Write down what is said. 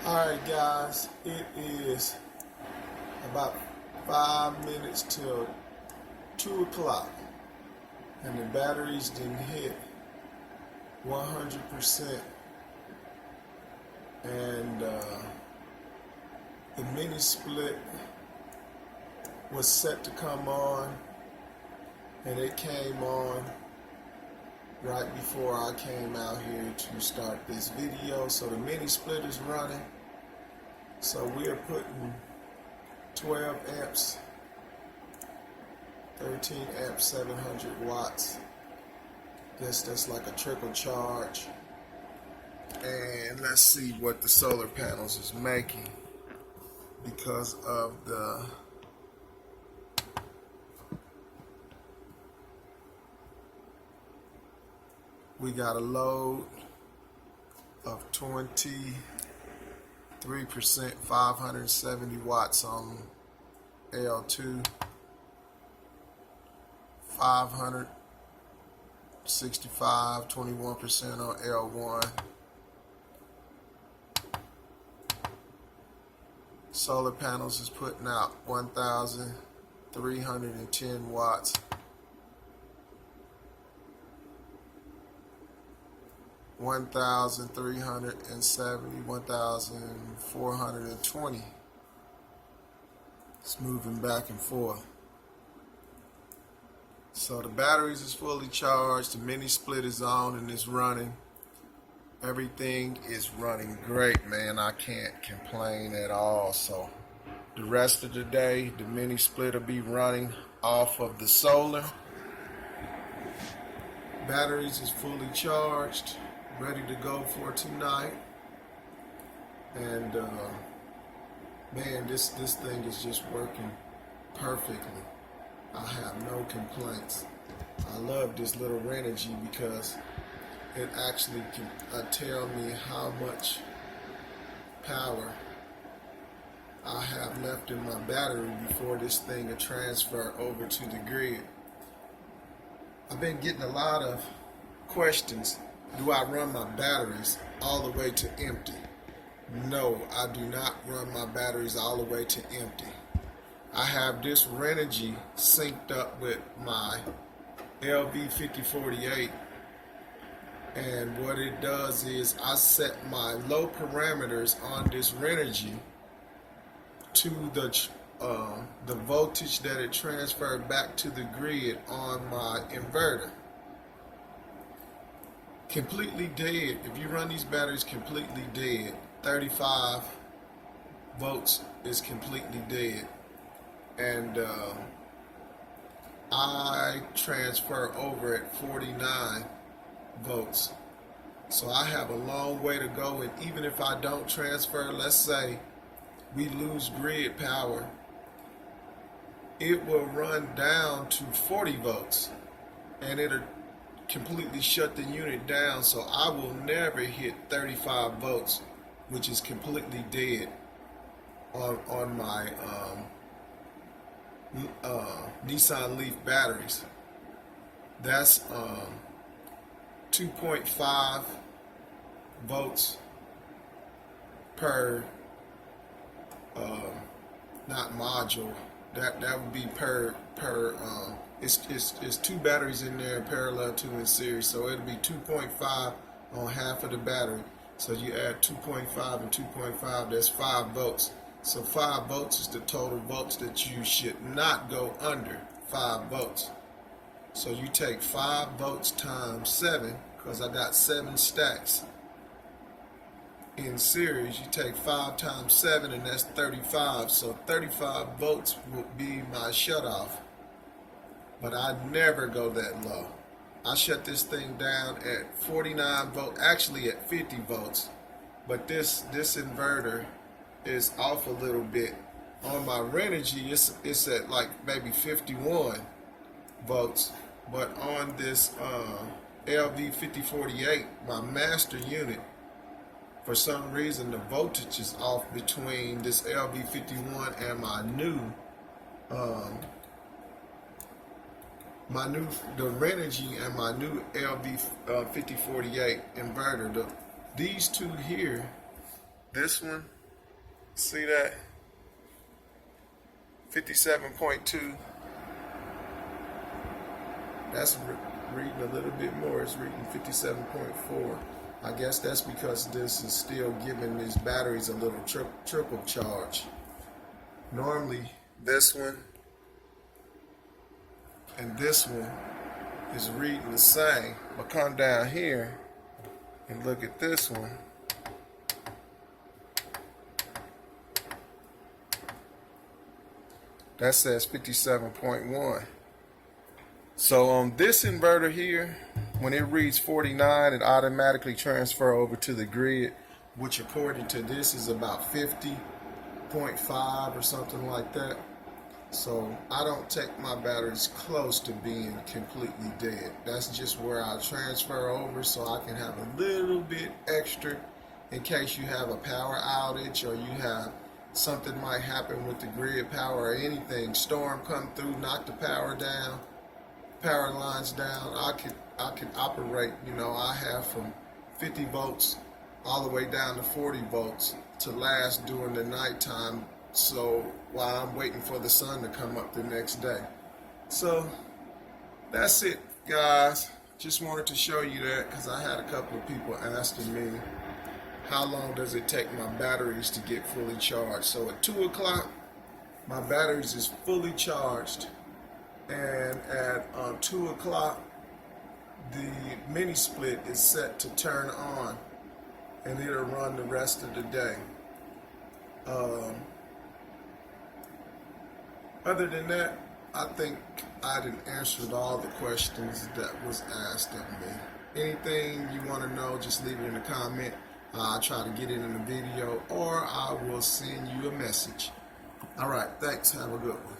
Alright guys, it is about 5 minutes till 2 o'clock and the batteries didn't hit 100% and the mini split was set to come on and it came on right before I came out here to start this video. So the mini split is running. So we are putting 12 amps, 13 amps, 700 watts. That's like a trickle charge. And let's see what the solar panels is making because of the we got a load of 23%, 570 watts on L2, 565, 21% on L1. Solar panels is putting out 1,310 watts. 1,370, 1,420. It's moving back and forth. So the batteries is fully charged, the mini split is on and it's running. Everything is running great, man. I can't complain at all. So the rest of the day, the mini split will be running off of the solar. Batteries is fully charged, ready to go for tonight. And man, this thing is just working perfectly. I have no complaints. I love this little Renogy because it actually can tell me how much power I have left in my battery before this thing will transfer over to the grid. I've been getting a lot of questions. Do I run my batteries all the way to empty? No, I do not run my batteries all the way to empty. I have this Renogy synced up with my LV5048, and what it does is I set my low parameters on this Renogy to the voltage that it transferred back to the grid on my inverter. Completely dead. If you run these batteries completely dead, 35 volts is completely dead. And I transfer over at 49 volts. So I have a long way to go, and even if I don't transfer, let's say we lose grid power, it will run down to 40 volts and it'll completely shut the unit down, so I will never hit 35 volts, which is completely dead on my Nissan Leaf batteries. That's 2.5 volts per not module. That would be per it's two batteries in there, parallel, two in series, so it'll be 2.5 on half of the battery. So you add 2.5 and 2.5, that's 5 volts. So 5 volts is the total volts that you should not go under 5 volts. So you take 5 volts times 7, because I got 7 stacks in series. You take 5 times 7 and that's 35. So 35 volts would be my shutoff. But I never go that low. I shut this thing down at 49 volts, actually at 50 volts. But this inverter is off a little bit. On my Renogy, it's at like maybe 51 volts. But on this LV5048, my master unit, for some reason the voltage is off between this LV51 and my new the Renogy and my new LV5048 inverter. These two here, this one See that? 57.2. That's reading a little bit more. It's reading 57.4. I guess that's because this is still giving these batteries a little trickle charge. Normally, this one and this one is reading the same. But come down here and look at this one. That says 57.1. So on this inverter here, when it reads 49, it automatically transfers over to the grid, which according to this is about 50.5 or something like that. So I don't take my batteries close to being completely dead. That's just where I transfer over so I can have a little bit extra in case you have a power outage or you have something might happen with the grid power or anything. Storm come through, knock the power down, power lines down. I can operate, I have from 50 volts all the way down to 40 volts to last during the nighttime. So while I'm waiting for the sun to come up the next day. So that's it, guys. Just wanted to show you that because I had a couple of people asking me how long does it take my batteries to get fully charged. So at 2 o'clock, my batteries is fully charged. And at 2 o'clock, the mini split is set to turn on. And it'll run the rest of the day. Other than that, I think I done answered all the questions that was asked of me. Anything you want to know, just leave it in the comment. I'll try to get it in the video, or I will send you a message. All right, thanks. Have a good one.